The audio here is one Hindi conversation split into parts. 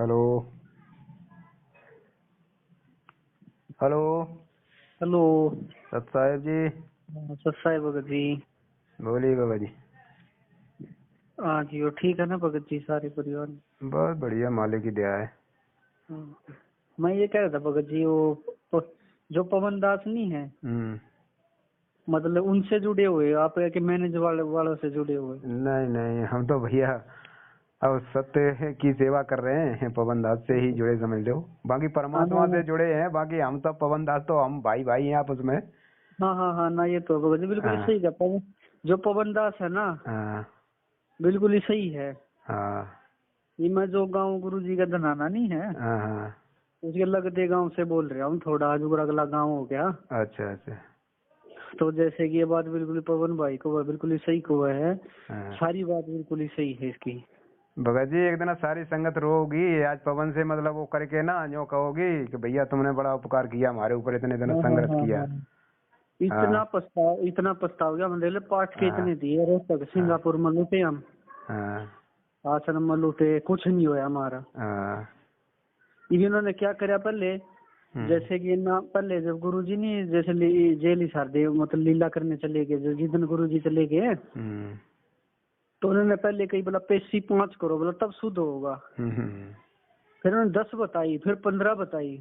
हेलो। हेलो। हेलो। सत साहेब जी। सत साहेब भगत जी। बोलिए बाबा जी। हाँ जी, वो ठीक है ना भगत जी, सारे परिवार में? बहुत बढ़िया, मालिक की दया है। मैं ये कह रहा था भगत जी, जो पवन दास नहीं है, मतलब उनसे जुड़े हुए आप या कि मैनेज वालों से जुड़े हुए? नहीं नहीं, हम तो भैया अब सत्य की सेवा कर रहे हैं, पवन दास से ही जुड़े समझ लो। बाकी परमात्मा से जुड़े हैं, बाकी हम तो पवन दास तो हम भाई भाई हैं आपस में। हाँ हाँ हाँ ना, ये तो भगत जी बिल्कुल ही हाँ सही कहा। जो पवन दास है ना, हाँ बिल्कुल ही सही है। हाँ ये मैं जो गाँव गुरु जी का धनाना नहीं है, हाँ। उसके लगते गांव से बोल रहा हूँ, थोड़ा जो अगला गांव हो गया। अच्छा अच्छा। तो जैसे कि ये बात बिल्कुल ही पवन भाई को बिल्कुल ही सही को है, हाँ। सारी बात बिल्कुल ही सही है इसकी। भगत जी एक दिन सारी संगत रोगी आज पवन से मतलब वो करके ना जो कहोगी कि भैया तुमने बड़ा उपकार किया हमारे ऊपर, इतने दिन हाँ हाँ संघर्ष हाँ किया। हाँ। हाँ इतना पछताव गया मतलब पाठ के हाँ इतने दिए, रोहतक हाँ सिंगापुर में लूटे हम, हाँ आश्रम में लूटे, कुछ नहीं हुआ हमारा। हाँ। इन्होंने क्या कराया पहले, जैसे कि ना पहले जब गुरुजी ने जैसे जेल हिसार दे मतलब लीला करने चले गए, जिस दिन गुरुजी चले गए तो उन्होंने पहले कही बोला पेशी 5 करो, बोला तब शुद्ध होगा। फिर उन्होंने 10 बताई, फिर 15 बताई।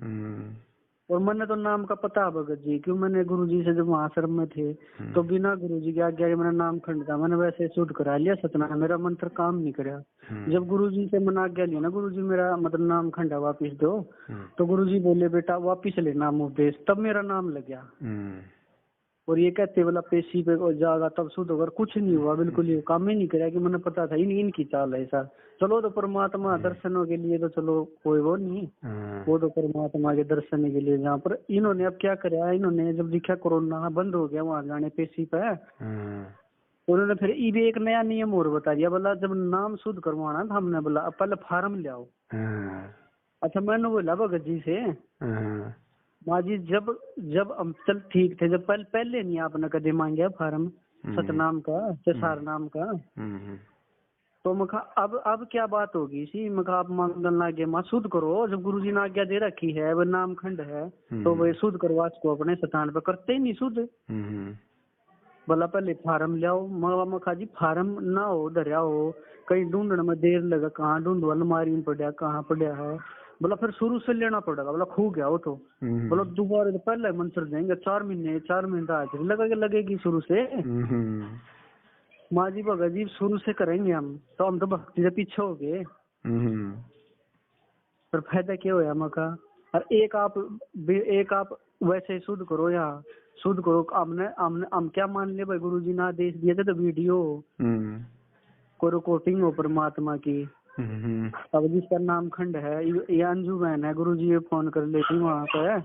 और मैंने तो नाम का पता है भगत जी, क्यों मैंने गुरुजी से जब वहाँ आश्रम में थे तो बिना गुरुजी के आज्ञा के मैंने नाम खंड था, मैंने वैसे शुद्ध करा लिया सतना, मेरा मंत्र काम नहीं कराया। जब गुरुजी से मैंने आज्ञा लिया ना, गुरुजी मेरा मतलब नाम खंडा वापिस दो, तो गुरुजी बोले बेटा वापिस ले नाम उपदेश, तब मेरा नाम लग गया। और ये कहते बोला पेशी पे जागा तब शुद्ध होगा, कुछ नहीं हुआ, बिल्कुल ही काम ही नहीं कराया कि मैंने पता था इनकी चाल है ऐसा। चलो तो परमात्मा दर्शनों के लिए तो चलो कोई वो नहीं, वो तो परमात्मा के दर्शन के लिए। जहाँ पर इन्होंने अब क्या कराया, इन्होंने जब देखा कोरोना बंद हो गया वहां जाने पेशी पे, तो उन्होंने फिर ये भी एक नया नियम और बता दिया, बोला जब नाम शुद्ध करवाना था हमने बोला पहले फार्म ले आओ। अच्छा मैंने बोला भगत जी से, माँ जी जब जब हम चल ठीक थे, जब पहले नहीं आपने कदे मांगा फार्म सतनाम का सार नाम का, तो मैं कहा अब क्या बात होगी सी, मैं कहा आप मांगन लागे माँ शुद्ध करो, जब गुरुजी ने आज्ञा दे रखी है वो नाम खंड है तो वो शुद्ध करवा इसको अपने स्थान पे, करते ही नहीं शुद्ध। बोला पहले फार्म ले आओ। मैं कहा जी फार्म ना हो धरिया हो, कहीं ढूंढने में देर लगा, कहाँ ढूंढो अलमारी में पड़ा कहाँ पड़ा है। बोला फिर शुरू से लेना पड़ेगा, बोला खो गया वो तो। बोला दोबारा तो पहले मंत्र देंगे 4 महीने तो आज लगेगी शुरू से। माँ जी भगत जी शुरू से करेंगे हम तो हम तो भक्ति से पीछे हो गए, पर फायदा क्या होया मका। और एक आप वैसे शुद्ध करो या शुद्ध करो, हम क्या मान ले भाई, गुरु जी ने आदेश दिए थे तो वीडियो को रिकॉर्डिंग हो परमात्मा की। अब जिसका नाम खंड है ये अंजू बहन है, गुरु जी फोन कर लेती वहाँ पे,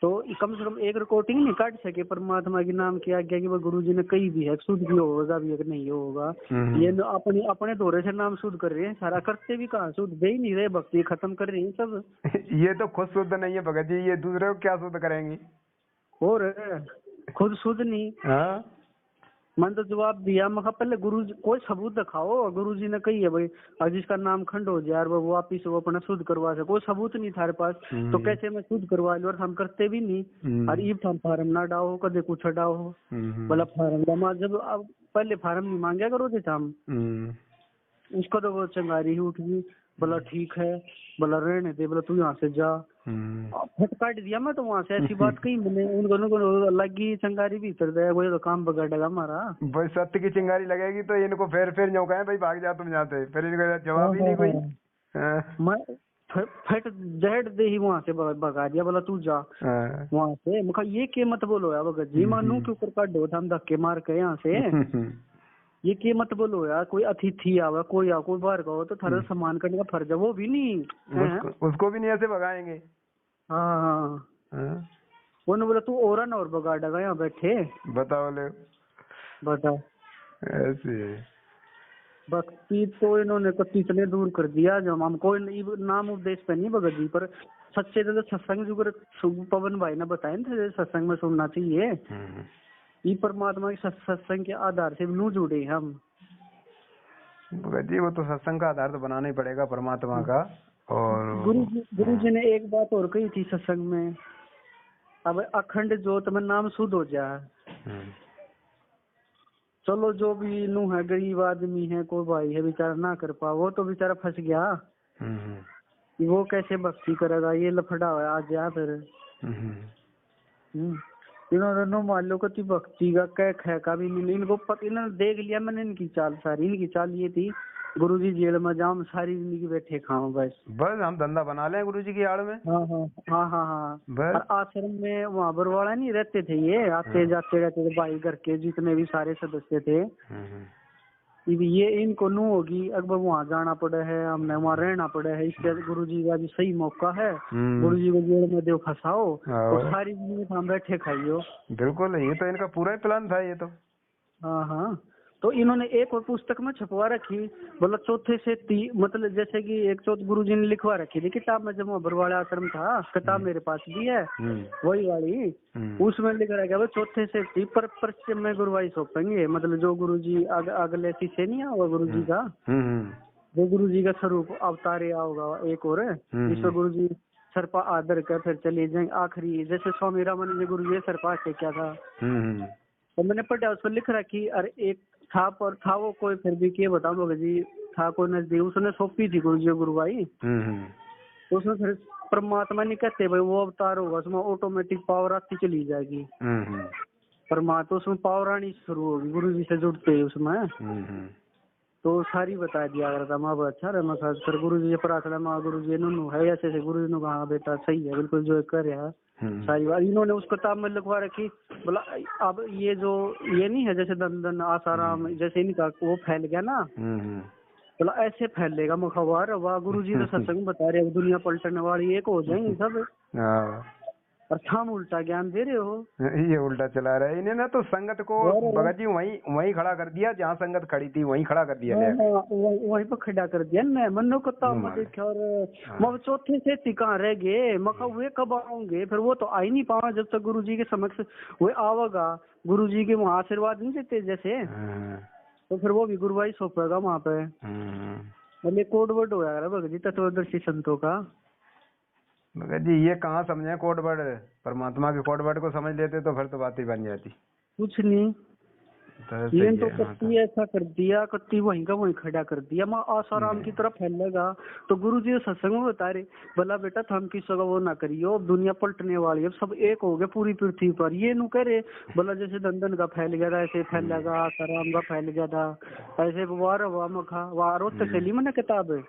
तो कम से कम एक रिकॉर्डिंग नहीं काट सके परमात्मा के नाम की आज्ञा कि वो गुरु जी ने कही भी है, शुद्ध भी होगा भी अगर नहीं होगा। ये अपने दौरे से नाम शुद्ध कर रहे हैं, सारा करते भी कहाँ शुद्ध दे ही नहीं रहे, भक्ति खत्म कर रहे हैं सब। ये तो खुद शुद्ध नहीं है भगत जी, ये दूसरे को क्या शुद्ध करेंगी। और खुद शुद्ध नहीं। हाँ? मैंने तो जवाब दिया, मैं पहले गुरु जी कोई सबूत दिखाओ, गुरु जी ने कही है भाई अब जिसका नाम खंड हो जाए वो वापिस वो अपना शुद्ध करवा सके, कोई सबूत नहीं थारे पास, तो कैसे मैं शुद्ध करवा लूं, और हम करते भी नहीं। और ये फार्म ना डाओ कदे कुछ डाओ, बोला फार्म जमा, जब अब पहले फार्म नहीं मांगा करो थे हम, उसको तो वो चंगारी ही उठ गई। बोला ठीक है, बोला रहने दे, बोला तू यहाँ से जा। फट काट दिया मैं तो वहाँ से, ऐसी बात कही मैंने उन दोनों को, लगी चंगारी भीतर दे, वो तो काम बगाड़ेगा हमारा। भाई सत्य की चिंगारी लगेगी तो इनको फिर न्यों कहें भाई भाग जा तुम जाते, फिर इनको जवाब ही नहीं कोई। मैं फट जहर दे ही वहाँ से भगा दिया, बोला तू जा वहाँ से। मैं कहा ये के मत बोलो यार भगत जी, मानू के ऊपर काट दो हम धक्के मार के यहाँ से, ये के मत बोलो यार, कोई अतिथि आवा कोई कोई बाहर का हो तो थारा सम्मान करने का फर्ज है, वो भी नहीं उसको भी नहीं ऐसे भगाएंगे। हाँ उन्होंने बोला तू और ना और बगा डगा यहाँ बैठे। बताओ ले, बताओ ऐसे भक्ति तो इन्होंने कति इतने दूर कर दिया, जब हमको नाम उपदेश पे नहीं भगत जी, पर सच्चे तो सत्संग जो पवन भाई ने बताए थे सत्संग में सुनना चाहिए, ये परमात्मा के सत्संग के आधार से नू जुड़े हम। भगत जी वो तो सत्संग का आधार तो बनाना ही पड़ेगा परमात्मा का। और गुरु जी ने एक बात और कही थी सत्संग में, अब अखंड ज्योत में नाम शुद्ध हो जाए। चलो जो भी नू है, गरीब आदमी है, कोई भाई है बेचारा ना कर पा, वो तो बेचारा फंस गया। वो कैसे भक्ति करेगा, ये लफड़ा है आज या फिर। इन्होंने नो मान लो कि भक्ति का कह खे का भी नहीं, इनको इन्होंने देख लिया मैंने इनकी चाल सारी। इनकी चाल ये थी, गुरुजी जेल में जाऊं सारी जिंदगी बैठे खाऊं, बस हम धंधा बना लें गुरुजी की आड़ में। हाँ। और आश्रम में वहाँ बरवाड़ा नहीं रहते थे, ये आते जाते रहते थे भाई, घर के जितने भी सारे सदस्य थे। ये इनको नू होगी अकबर वहाँ जाना पड़े है, हमने वहाँ रहना पड़े है, इसके गुरुजी का भी सही मौका है, गुरुजी को जेल में दो फंसाओ और सारी जिंदगी हम बैठे खाइयो। बिल्कुल, ये तो इनका पूरा ही प्लान था ये तो। हाँ। तो इन्होंने एक और पुस्तक में छपवा रखी, बोला चौथे से मतलब जैसे कि एक चौथ गुरुजी ने लिखवा रखी थी किताब में, जब बरवाड़ा आश्रम था, किताब मेरे पास भी है वही वाली। उसमें लिख रहा है चौथे से पर पश्चिम में गुरुवाई सौंपेंगे, मतलब जो गुरुजी अगले शिष्य नहीं होगा गुरुजी का, जो गुरुजी का स्वरूप अवतारे होगा एक और, जिसमें गुरुजी सरपा आदर कर फिर चले जाएंगे आखिरी, जैसे स्वामी रामानंद जी गुरुजी सरपा से क्या था। तो मैंने पढ़ा उसको लिख रहा कि अरे एक था पर था वो कोई, फिर भी क्या बताऊं जी, था कोई नजदीक, उसने सौंपी थी गुरुजी गुरुवाई। तो उसमें फिर परमात्मा नहीं कहते भाई वो अवतार होगा, उसमें ऑटोमेटिक पावर आती चली जाएगी। परमात्मा उसमें पावर आनी शुरू होगी गुरुजी से जुड़ते ही उसमें। तो सारी बता दिया अगर था माँ अच्छा रहा मैं फिर गुरुजी से प्रार्थना माँ गुरुजी नु है ऐसे गुरुजी ने कहा बेटा सही है बिल्कुल जो कर रहा सारी बात। इन्होंने उस किताब में लिखवा रखी, बोला अब ये जो ये नहीं है जैसे दंदन आसाराम जैसे इनका वो फैल गया ना, बोला ऐसे फैलेगा मुखबार। वाह गुरुजी तो सत्संग बता रहे दुनिया पलटने वाली एक हो जाएंगे सब, और हम उल्टा ज्ञान दे रहे हो। ये उल्टा चला रहा है इन्हें ना, तो संगत को भगत जी वहीं खड़ा कर दिया, जहाँ संगत खड़ी थी वहीं खड़ा कर दिया। वहीं पर खड़ा कर दिया मैं मनो को देखा, और मैं चौथे से कहाँ रह गए, मैं वे कब आओगे, फिर वो तो आ ही नहीं पावा जब तक गुरुजी के समक्ष वो आवेगा। गुरुजी के वहाँ आशीर्वाद नहीं देते जैसे, तो फिर वो भी गुरुवाई सौंपेगा वहाँ पे। मतलब कोडवर्ड हो जाएगा भगत जी तत्वदर्शी संतों का। भगत जी ये कहाँ समझे कोड वर्ड, परमात्मा के कोड वर्ड को समझ लेते तो फिर तो बात ही बन जाती। कुछ नहीं ये तो कत्ती ऐसा कर दिया, कत्ती वहीं का वहीं खड़ा कर दिया, माँ आसाराम की तरफ फैलेगा। तो गुरु जी सत्संग में बता रहे, बोला बेटा थम किसी का वो ना करियो, अब दुनिया पलटने वाली है, सब एक हो गए पूरी पृथ्वी पर। ये नु करे बोला जैसे दंदन का फैल गया था ऐसे फैलेगा, आसाराम का फैल गया था ऐसे। वार हुआ मखा वारो तसली मैंने किताब है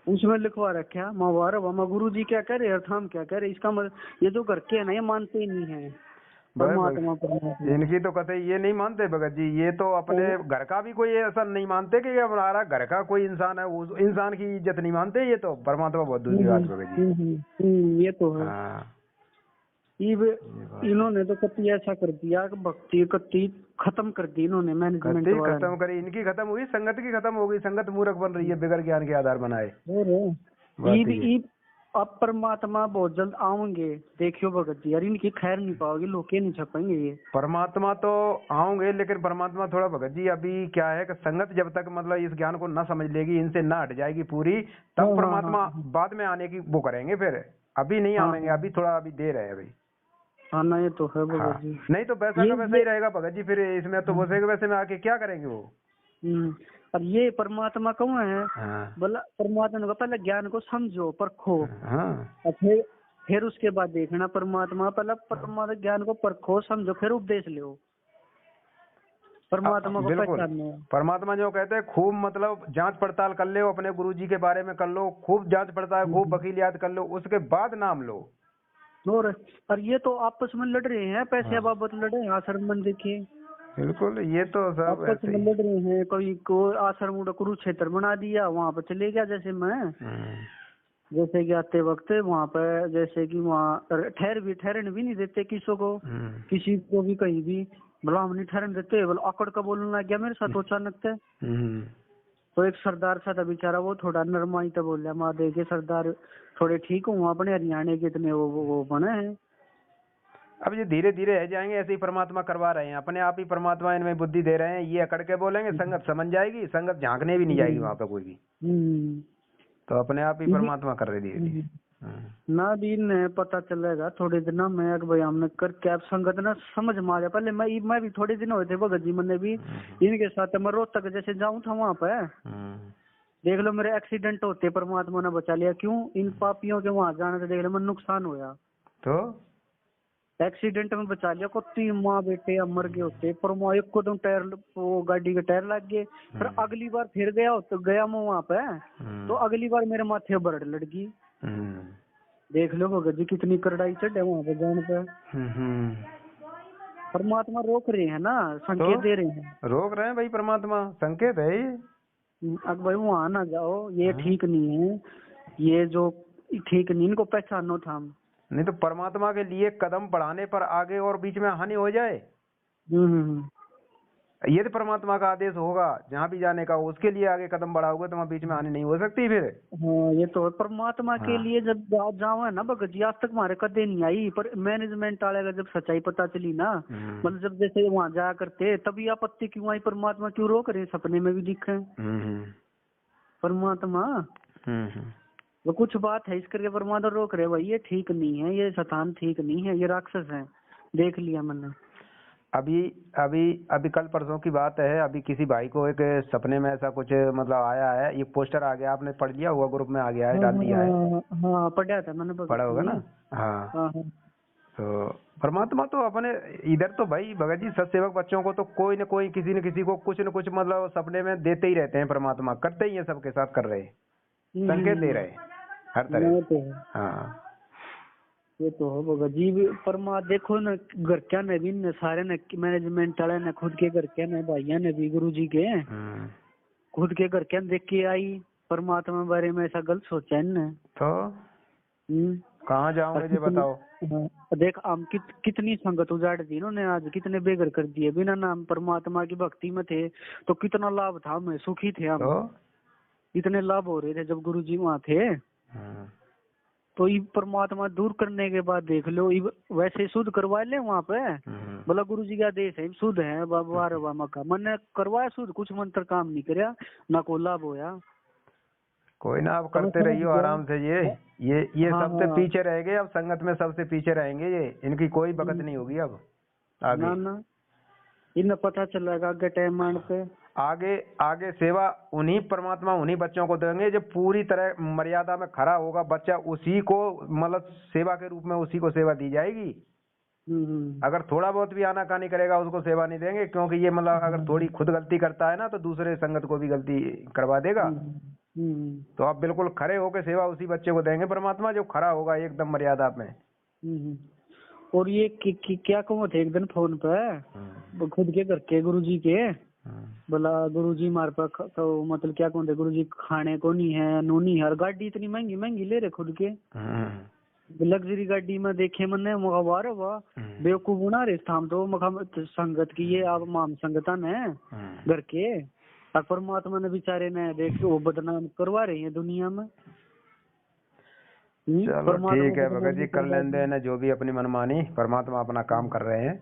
उसमें लिखवा रखा माँ वार हुआ माँ। गुरु जी क्या कह रहे अर्थ हम क्या कह रहे, इसका मतलब ये जो घर के है ना ये मानते ही नहीं है परमात्मा। इनकी तो कतई ये नहीं मानते भगत जी, ये तो अपने घर का भी कोई ऐसा नहीं मानते कि हमारा घर का कोई इंसान है उस इंसान की इज्जत नहीं मानते। ये तो परमात्मा बहुत दूर की बात भगत जी। ये तो है। इन्होंने तो कति ऐसा कर दिया कि भक्ति कति खत्म कर दी इन्होंने, मैनेजमेंट खत्म करी। इनकी खत्म हुई, संगत की खत्म हो गई, संगत मूर्ख बन रही है बिगर ज्ञान के आधार बनाए। अब परमात्मा बहुत जल्द आएंगे देखियो भगत जी, यार इनकी खैर नहीं पाओगे, लोग नहीं छपेंगे। ये परमात्मा तो आएंगे, लेकिन परमात्मा थोड़ा भगत जी अभी क्या है कि संगत जब तक मतलब इस ज्ञान को न समझ लेगी, इनसे न हट जाएगी पूरी, तब परमात्मा बाद में आने की वो करेंगे। फिर अभी नहीं आएंगे, अभी थोड़ा अभी देर है अभी। हाँ ना ये तो है भगत जी। नहीं तो वैसा का वैसा ही रहेगा भगत जी, फिर इसमें तो वैसे के वैसे में आके क्या करेंगे वो। अब ये परमात्मा कौन है, बोला परमात्मा को पहले ज्ञान को समझो परखो, और फिर उसके बाद देखना परमात्मा। पहले परमात्मा ज्ञान को परखो समझो फिर उपदेश लो, परमात्मा को पहचानो। परमात्मा जो कहते हैं खूब मतलब जांच पड़ताल कर लो, अपने गुरुजी के बारे में कर लो, खूब जांच पड़ताल खूब वकीलियात कर लो, उसके बाद नाम लो। और ये तो आपस में लड़ रहे हैं, पैसे बाबत लड़े हैं आश्रम में, देखिए बिल्कुल ये तो सब आपस में लड़ रहे हैं। कोई को आश्रम कुरुक्षेत्र बना दिया, वहाँ पे चले गया। जैसे मैं जैसे कि आते वक्त वहाँ पे जैसे कि वहाँ ठहरने भी नहीं देते किसी को भी कहीं भी, बोला हम नहीं ठहरने देते, बोला आकड़ का बोलने लग गया मेरे साथ अचानक से। तो एक सरदार सा था बेचारा, वो थोड़ा नरमाई तो बोल रहा माँ देखे सरदार थोड़े ठीक हूँ अपने हरियाणा के इतने वो बने हैं। अब ये धीरे धीरे रह जाएंगे, ऐसे ही परमात्मा करवा रहे हैं, अपने आप ही परमात्मा इनमें बुद्धि दे रहे हैं। ये अकड़ के बोलेंगे, संगत समझ जाएगी, संगत झांकने भी नहीं जाएगी वहां पे कोई भी। तो अपने आप ही परमात्मा कर रहे धीरे धीरे। ना भी ने पता चलेगा थोड़े दिन में भाई हमने कर क्या संगत ना समझ में आ गया। पहले मैं भी थोड़े दिन हुए थे भगत जी, मैंने भी इनके साथ मैं रोहतक जैसे जाऊं था वहां पे, देख लो मेरे एक्सीडेंट होते परमात्मा ने बचा लिया। क्यों? इन पापियों के वहां जाने से देख लो मैं नुकसान होया, तो एक्सीडेंट में बचा लिया। को 3 माँ बेटे मर गए होते, पर मैं एक को तो टायर वो गाड़ी के टायर लग गए। फिर अगली बार फिर गया तो गया मैं वहां पे, तो अगली बार मेरे माथे बरड़ लड़की। देख लो भगत जी कितनी करड़ाई चढ़े वहां पे जाने पे। परमात्मा रोक रहे हैं ना, संकेत दे रहे हैं, रोक रहे हैं भाई, परमात्मा संकेत है ये। अब भाई वहां ना जाओ, ये ठीक नहीं है, ये जो ठीक नहीं, इनको पहचानो था हम। नहीं तो परमात्मा के लिए कदम बढ़ाने पर आगे और बीच में हानि हो जाए, ये तो परमात्मा का आदेश होगा, जहाँ भी जाने का उसके लिए आगे कदम बढ़ाओगे तो वहाँ बीच में हानि नहीं हो सकती फिर। हाँ ये तो परमात्मा के लिए जब जाओ है ना भगत जी, आज तक हमारे कदे नहीं आई, पर मैनेजमेंट वाले का जब सच्चाई पता चली ना, मतलब जब जैसे वहाँ जाया करते तभी आपत्ति क्यों आई, परमात्मा क्यों रोक रहे, सपने में भी दिखे परमात्मा। वो कुछ बात है इस करके परमात्मा रोक रहे, भाई ये ठीक नहीं है, ये शैतान ठीक नहीं है, ये राक्षस है, देख लिया मैंने। अभी अभी अभी कल परसों की बात है, अभी किसी भाई को एक सपने में ऐसा कुछ मतलब आया है, ये पोस्टर आ गया, आपने पढ़ लिया हुआ, ग्रुप में आ गया है, डाल दिया है। हाँ पढ़ा था मैंने, पढ़ा होगा ना। हाँ तो परमात्मा तो अपने इधर तो भाई भगत जी सत्सेवक बच्चों को तो कोई न कोई किसी न किसी को कुछ न कुछ मतलब सपने में देते ही रहते हैं, परमात्मा करते ही है, सबके साथ कर रहे, संकेत दे रहे हर तरह। हाँ ये तो हो भगत जी, परमा देखो न घर क्या ने भी न सारे ने मैनेजमेंट वाले ने खुद के घर के ने भाइया ने भी गुरु जी के खुद के घर के देख के आई परमात्मा बारे में ऐसा गलत सोचा है न, तो कहाँ जाओगे ये बताओ। देख हम कितनी संगत उजाड़ दी इन्होंने, आज कितने बेघर कर दिए, बिना नाम परमात्मा की भक्ति में थे तो कितना लाभ था, हमें सुखी थे हम, इतने लाभ हो रहे थे जब गुरु जी वहाँ थे। तो ये परमात्मा दूर करने के बाद देख लो वैसे शुद्ध करवा ले वहाँ पे, बोला गुरु जी का आदेश है शुद्ध है, बाबा मक्का मैंने करवाया शुद्ध, कुछ मंत्र काम नहीं करया ना को लाभ होया। कोई ना, आप करते रहियो आराम से, ये सबसे पीछे रह गए, अब संगत में सबसे पीछे रहेंगे ये, इनकी कोई बकत नहीं होगी अब आगे। ना इन्हें पता चलेगा आगे टाइम आने पे, आगे सेवा उन्हीं परमात्मा उन्हीं बच्चों को देंगे जो पूरी तरह मर्यादा में खड़ा होगा बच्चा, उसी को मतलब सेवा के रूप में उसी को सेवा दी जाएगी। अगर थोड़ा बहुत भी आनाकानी करेगा उसको सेवा नहीं देंगे, क्योंकि ये मतलब अगर थोड़ी खुद गलती करता है ना तो दूसरे संगत को भी गलती करवा देगा। तो आप बिल्कुल खड़े होकर सेवा उसी बच्चे को देंगे परमात्मा जो खड़ा होगा एकदम मर्यादा में। और ये क्या कहूँ थे एक दिन फोन पे खुद के घर के गुरु जी के, बोला गुरु जी मार पर तो मतलब क्या कहते गुरु जी खाने को नहीं है, नूनी है, और गाड़ी इतनी महंगी महंगी ले रहे खुद के, लग्जरी गाड़ी में देखे मैंने वाह बेवकूफ बना रहे था हम तो संगत की, ये आप माम संगता ने घर के, और परमात्मा ने बेचारे ने देख वो बदनाम करवा रहे हैं दुनिया में। चलो ठीक है भगत जी, कर लेने देना जो भी अपनी मनमानी, परमात्मा अपना काम कर रहे हैं,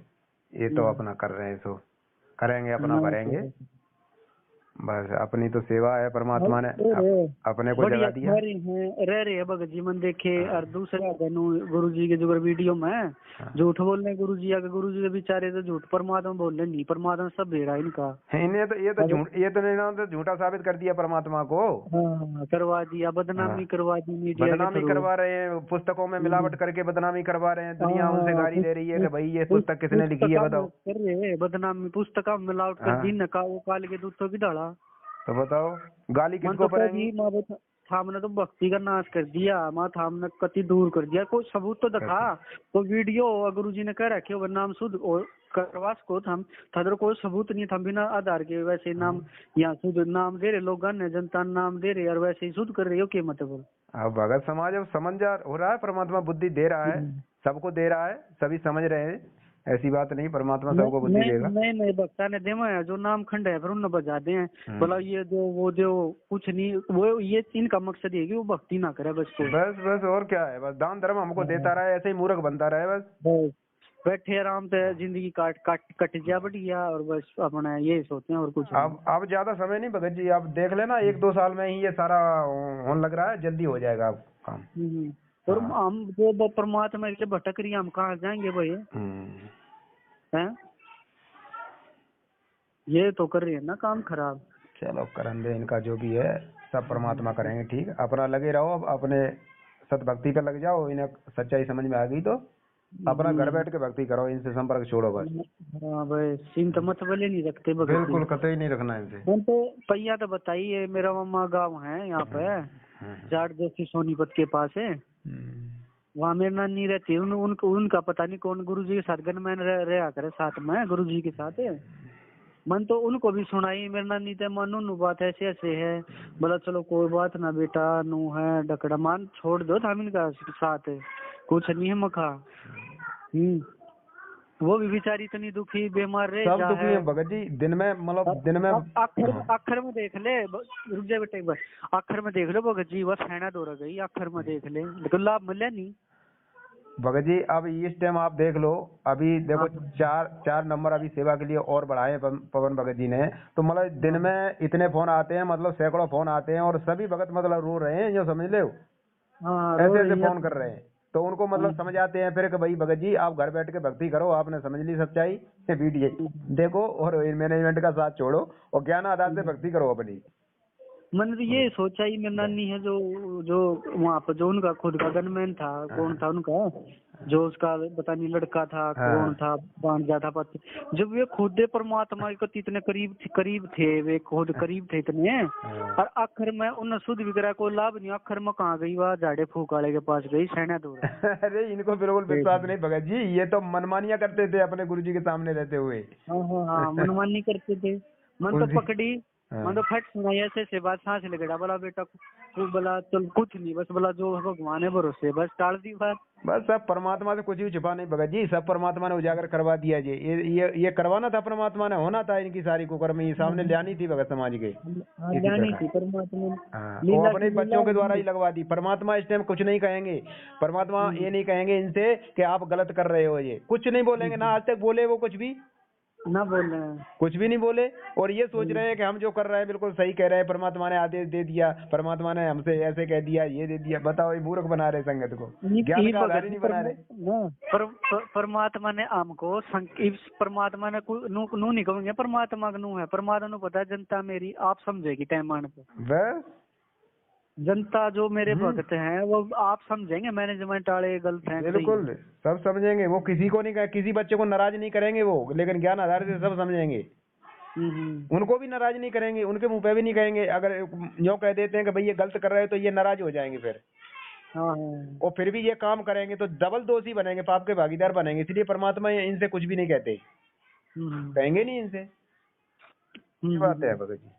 ये तो अपना कर रहे हैं, तो करेंगे अपना भरेंगे, बस अपनी तो सेवा है, परमात्मा ने अपने को जगा दिया। रह रहे भगत जी मन देखे, और दूसरा गुरु जी के जो वीडियो में झूठ बोलने गुरु जी आगे, गुरु जी के बेचारे तो झूठ परमात्मा बोलने नहीं, परमात्मा सब भेड़ा इनका, इन्हें तो ये तो झूठा साबित कर दिया परमात्मा को, करवा दिया, बदनामी करवा दी, मीडिया बदनामी करवा रहे हैं, पुस्तकों में मिलावट करके बदनामी करवा रहे हैं, दुनिया उनसे गाली दे रही है कि भाई ये पुस्तक किसने लिखी है बताओ, कर रहे बदनामी, पुस्तक में मिलावट कर दी, काल के दूध की डाला, तो बताओ गाली किसको पड़ेगी। हमने तो भक्ति का नाश कर दिया, हमने कति दूर कर दिया, कोई सबूत तो दिखा, तो वीडियो गुरु जी ने कह रखे हो नाम शुद्ध करवास को हम था, कोई सबूत नहीं था, बिना आधार के वैसे नाम यहाँ शुद्ध नाम दे रहे लोग, जनता नाम दे रहे और वैसे ही शुद्ध कर रहे हो क्या मतलब। अब भगत समाज अब समझदार हो रहा है, परमात्मा बुद्धि दे रहा है, सबको दे रहा है, सभी समझ रहे हैं, ऐसी बात नहीं, परमात्मा सबको बुद्धि देगा। नहीं भक्ता ने दे जो नाम खंड है फिर उन्हें बजा दे, बोला ये दो वो दो, कुछ नहीं, वो ये इनका मकसद है कि वो भक्ति ना करे बस को, बस और क्या है, बस दान धर्म हमको देता रहे, ऐसे ही मूर्ख बनता रहे बस। बैठे आराम से जिंदगी कट जा बढ़िया, और बस अपना ये सोचते हैं और कुछ नहीं। अब ज्यादा समय नहीं भगत जी, आप देख लेना 1-2 साल में ही ये सारा होने लग रहा है, जल्दी हो जाएगा अब काम। और हाँ। हम जो परमात्मा के भटक रही, हम कहाँ जाएंगे भाई? हैं? ये तो कर रही है ना काम खराब। चलो करन दे, इनका जो भी है सब परमात्मा करेंगे ठीक। अपना लगे रहो, अब अपने सतभक्ति पे लग जाओ। इन्हें सच्चाई समझ में आ गई तो अपना घर बैठ के भक्ति करो, इनसे संपर्क छोड़ो बस। हाँ भाई, सीन तो मत भले नहीं रखते भगत जी। बिल्कुल कतई नहीं रखना इनसे। हम तो पहिया तो बताइए, मेरा मामा गाँव है यहाँ पे जाट जैसी सोनीपत के पास है, वहाँ मेरी नानी रहती है। उनका पता नहीं कौन गुरुजी के साथ गनमैन रहा करे साथ में, गुरुजी के साथ। मन तो उनको भी सुनाई, मेरी नानी ते मानो नु बात ऐसे ऐसे है। बोला चलो कोई बात ना बेटा, नू है डकड़ा मान छोड़ दो, हम इनका साथ कुछ नहीं है मखा। वो भी बेचारी इतनी दुखी बीमार रहे, सब दुखी है भगत जी। दिन में मतलब दिन में आखिर में देख ले, रुक जा बेटे एक बार, आखिर में देख लो भगत जी, बस हैना दौड़ गई, आखिर में देख ले, लेकिन लाभ मिला नहीं भगत जी। अब इस टाइम आप देख लो, अभी देखो 4 नंबर अभी सेवा के लिए और बढ़ाए पवन भगत जी ने, तो मतलब दिन में इतने फोन आते हैं, मतलब सैकड़ों फोन आते हैं, और सभी भगत मतलब रो रहे हैं, जो समझ ले ऐसे ऐसे फोन कर रहे हैं। तो उनको मतलब समझ आते हैं फिर कि भाई भगत जी आप घर बैठ के भक्ति करो, आपने समझ ली सच्चाई, वीडियो देखो और मैनेजमेंट का साथ छोड़ो और ज्ञान आधार से भक्ति करो अपनी। मैंने तो ये सोचा ही, मेरी नानी है जो वहाँ पर, जो उनका खुद का गनमैन था, कौन था उनका, जो उसका पता नहीं लड़का था कौन था, भांजा था पति, जब वे खुद परमात्मा के इतने करीब थे, वे खुद करीब थे इतने, और आखिर में उन शुद्ध विग्रह को लाभ नहीं, आखिर में कहाँ गई, वह झाड़े फूक वाले के पास गई, सहना दूर। अरे इनको बिल्कुल विश्वास नहीं भगत जी, ये तो मनमानिया करते थे अपने गुरुजी के सामने रहते हुए। हाँ मनमानी करते थे। मन तो पकड़ी, मैं तो फट सुनाई ऐसे से बात, सांस लगड़ा, बोला बेटा तू, बोला चल कुछ नहीं, बस बोला जो भगवान है भरोसे, बस टाल दी बात। बस सब परमात्मा से कुछ भी छुपा नहीं भगत जी, सब परमात्मा ने उजागर करवा दिया जी। ये करवाना था परमात्मा ने, होना था इनकी सारी कुकर्म ये सामने लानी थी भगत समाज के। लानी थी परमात्मा ने, वो अपने बच्चों के द्वारा ही लगवा दी। परमात्मा इस टाइम कुछ नहीं कहेंगे, परमात्मा ये नहीं कहेंगे इनसे कि आप गलत कर रहे हो, ये कुछ नहीं बोलेंगे ना, आज तक बोले वो कुछ भी ना बोल रहे हैं, कुछ भी नहीं बोले। और ये सोच रहे हैं कि हम जो कर रहे हैं बिल्कुल सही कह रहे हैं, परमात्मा ने आदेश दे दिया, परमात्मा ने हमसे ऐसे कह दिया, ये दे दिया। बताओ, ये मूर्ख बना रहे संगत को, ज्ञान का आधार ही नहीं बना रहे। परमात्मा ने हमको परमात्मा ने नू नहीं कहूंगे, परमात्मा का नू है, परमात्मा ने पता जनता मेरी आप समझेगी टाइम आने पे, बस जनता जो मेरे भक्त हैं वो आप समझेंगे, मैनेजमेंट वाले गलत हैं, बिल्कुल सब समझेंगे। वो किसी को नहीं, किसी बच्चे को नाराज नहीं करेंगे वो, लेकिन ज्ञान आधार से सब समझेंगे। उनको भी नाराज नहीं करेंगे, उनके मुंह पे भी नहीं कहेंगे। अगर यो कह देते हैं कि भाई ये गलत कर रहे हो, तो ये नाराज हो जाएंगे फिर। और फिर भी ये काम करेंगे तो डबल दोषी बनेंगे, पाप के भागीदार बनेंगे। इसलिए परमात्मा इनसे कुछ भी नहीं कहते, कहेंगे नहीं इनसे। ये बात है भगत जी।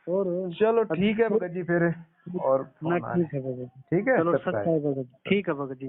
और चलो ठीक है भगत जी फिर, और ठीक है भगत जी, ठीक है, चलो सच्चा है भगत जी, ठीक है भगत जी।